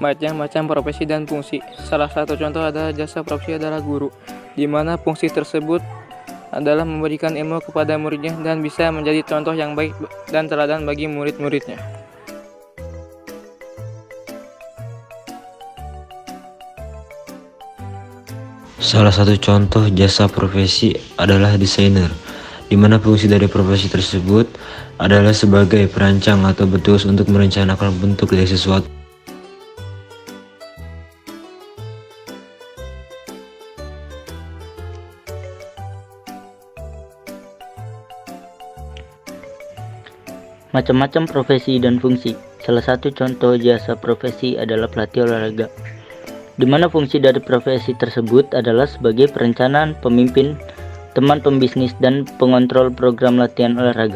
macam-macam profesi dan fungsi. Salah satu contoh adalah jasa profesi adalah guru, di mana fungsi tersebut adalah memberikan ilmu kepada muridnya dan bisa menjadi contoh yang baik dan teladan bagi murid-muridnya. Salah satu contoh jasa profesi adalah desainer, di mana fungsi dari profesi tersebut adalah sebagai perancang atau bertugas untuk merencanakan bentuk dari sesuatu. Macam-macam profesi dan fungsi. Salah satu contoh jasa profesi adalah pelatih olahraga, di mana fungsi dari profesi tersebut adalah sebagai perencanaan, pemimpin, teman pembisnis, dan pengontrol program latihan olahraga.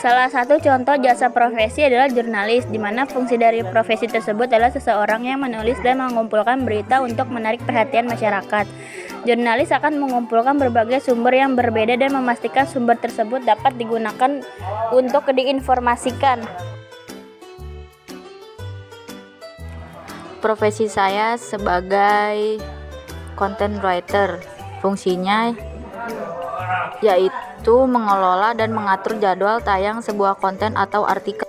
Salah satu contoh jasa profesi adalah jurnalis, di mana fungsi dari profesi tersebut adalah seseorang yang menulis dan mengumpulkan berita untuk menarik perhatian masyarakat. Jurnalis akan mengumpulkan berbagai sumber yang berbeda dan memastikan sumber tersebut dapat digunakan untuk diinformasikan. Profesi saya sebagai content writer, fungsinya yaitu mengelola dan mengatur jadwal tayang sebuah konten atau artikel.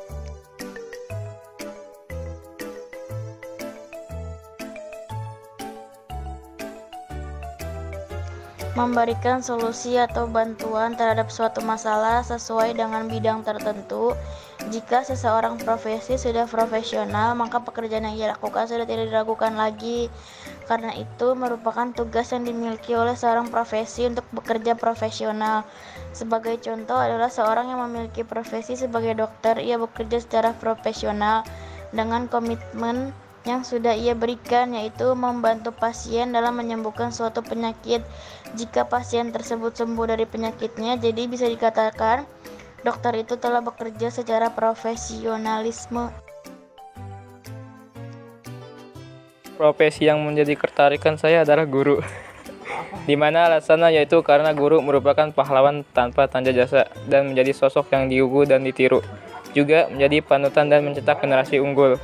Memberikan solusi atau bantuan terhadap suatu masalah sesuai dengan bidang tertentu. Jika seseorang profesi sudah profesional, maka pekerjaan yang ia lakukan sudah tidak diragukan lagi. Karena itu merupakan tugas yang dimiliki oleh seorang profesi untuk bekerja profesional. Sebagai contoh adalah seorang yang memiliki profesi sebagai dokter, ia bekerja secara profesional dengan komitmen yang sudah ia berikan, yaitu membantu pasien dalam menyembuhkan suatu penyakit. Jika pasien tersebut sembuh dari penyakitnya, jadi bisa dikatakan dokter itu telah bekerja secara profesionalisme. Profesi yang menjadi ketertarikan saya adalah guru, di mana alasannya yaitu karena guru merupakan pahlawan tanpa tanda jasa dan menjadi sosok yang diugu dan ditiru, juga menjadi panutan dan mencetak generasi unggul.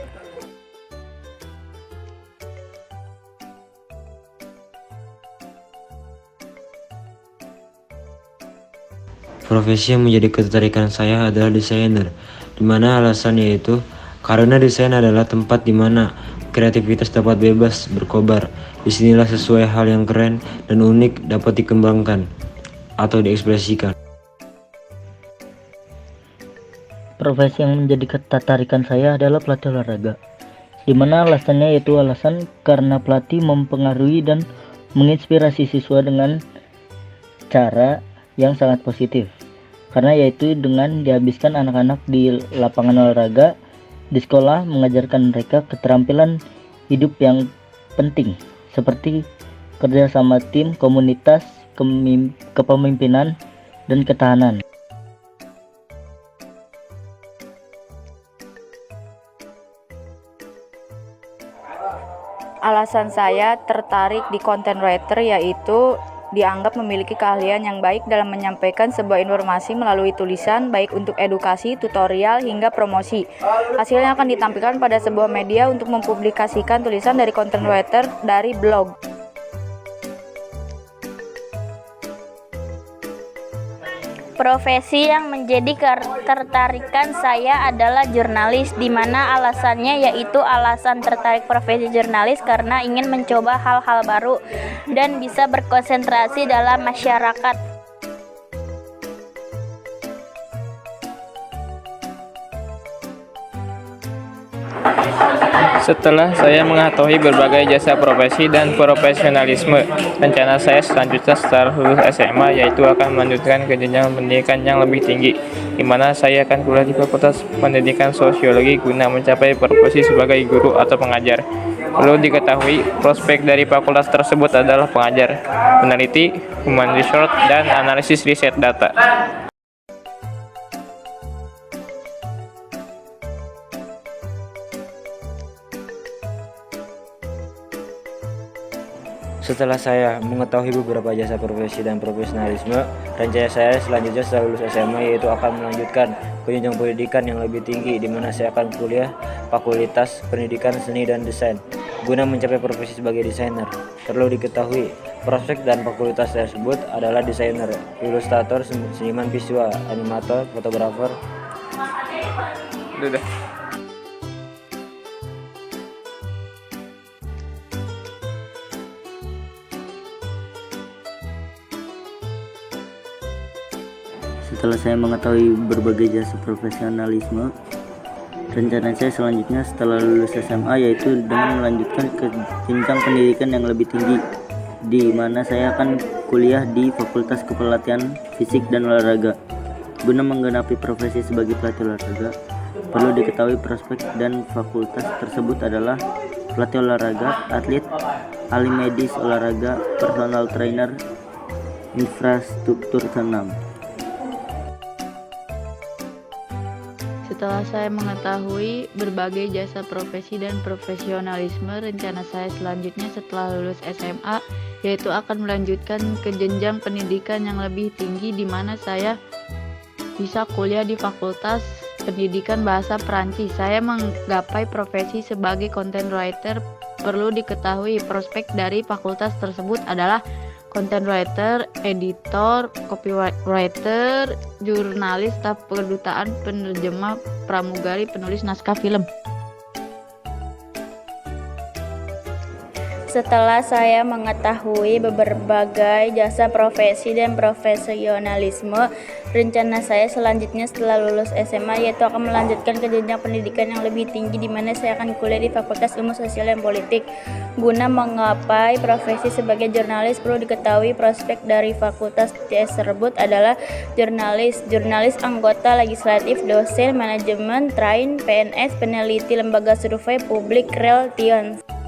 Profesi yang menjadi ketertarikan saya adalah desainer, di mana alasannya yaitu karena desain adalah tempat di mana kreativitas dapat bebas berkobar. Disinilah sesuai hal yang keren dan unik dapat dikembangkan atau diekspresikan. Profesi yang menjadi ketertarikan saya adalah pelatih olahraga, di mana alasannya yaitu alasan karena pelatih mempengaruhi dan menginspirasi siswa dengan cara yang sangat positif, karena yaitu dengan dihabiskan anak-anak di lapangan olahraga di sekolah, mengajarkan mereka keterampilan hidup yang penting seperti kerja sama tim, komunitas, kepemimpinan, dan ketahanan. Alasan saya tertarik di content writer yaitu dianggap memiliki keahlian yang baik dalam menyampaikan sebuah informasi melalui tulisan, baik untuk edukasi, tutorial, hingga promosi. Hasilnya akan ditampilkan pada sebuah media untuk mempublikasikan tulisan dari content writer dari blog. Profesi yang menjadi ketertarikan saya adalah jurnalis, di mana alasannya yaitu alasan tertarik profesi jurnalis karena ingin mencoba hal-hal baru dan bisa berkonsentrasi dalam masyarakat. Setelah saya mengetahui berbagai jasa profesi dan profesionalisme, rencana saya selanjutnya setelah lulus SMA yaitu akan melanjutkan ke jenjang pendidikan yang lebih tinggi, di mana saya akan kuliah di Fakultas Pendidikan Sosiologi guna mencapai profesi sebagai guru atau pengajar. Perlu diketahui, prospek dari fakultas tersebut adalah pengajar, peneliti, human resource, dan analisis riset data. Setelah saya mengetahui beberapa jasa profesi dan profesionalisme, rencana saya selanjutnya setelah lulus SMA yaitu akan melanjutkan ke jenjang pendidikan yang lebih tinggi, di mana saya akan kuliah Fakultas Pendidikan Seni dan Desain. Guna mencapai profesi sebagai desainer, perlu diketahui prospek dan fakultas tersebut adalah desainer, ilustrator, seniman visual, animator, fotografer. Udah. Setelah saya mengetahui berbagai jasa profesionalisme, rencana saya selanjutnya setelah lulus SMA yaitu dengan melanjutkan ke jenjang pendidikan yang lebih tinggi, di mana saya akan kuliah di Fakultas Kepelatihan Fisik dan Olahraga. Guna menggenapi profesi sebagai pelatih olahraga, perlu diketahui prospek dan fakultas tersebut adalah pelatih olahraga, atlet, ahli medis olahraga, personal trainer, infrastruktur senam. Setelah saya mengetahui berbagai jasa profesi dan profesionalisme, rencana saya selanjutnya setelah lulus SMA yaitu akan melanjutkan ke jenjang pendidikan yang lebih tinggi, di mana saya bisa kuliah di Fakultas Pendidikan Bahasa Perancis. Saya menggapai profesi sebagai content writer. Perlu diketahui prospek dari fakultas tersebut adalah content writer, editor, copywriter, jurnalis, staf kedutaan, penerjemah, pramugari, penulis naskah film. Setelah saya mengetahui berbagai jasa profesi dan profesionalisme, rencana saya selanjutnya setelah lulus SMA yaitu akan melanjutkan ke jenjang pendidikan yang lebih tinggi, di mana saya akan kuliah di Fakultas Ilmu Sosial dan Politik. Guna menggapai profesi sebagai jurnalis, perlu diketahui prospek dari fakultas tersebut adalah jurnalis, anggota legislatif, dosen, manajemen, train, PNS, peneliti, lembaga survei, public relations.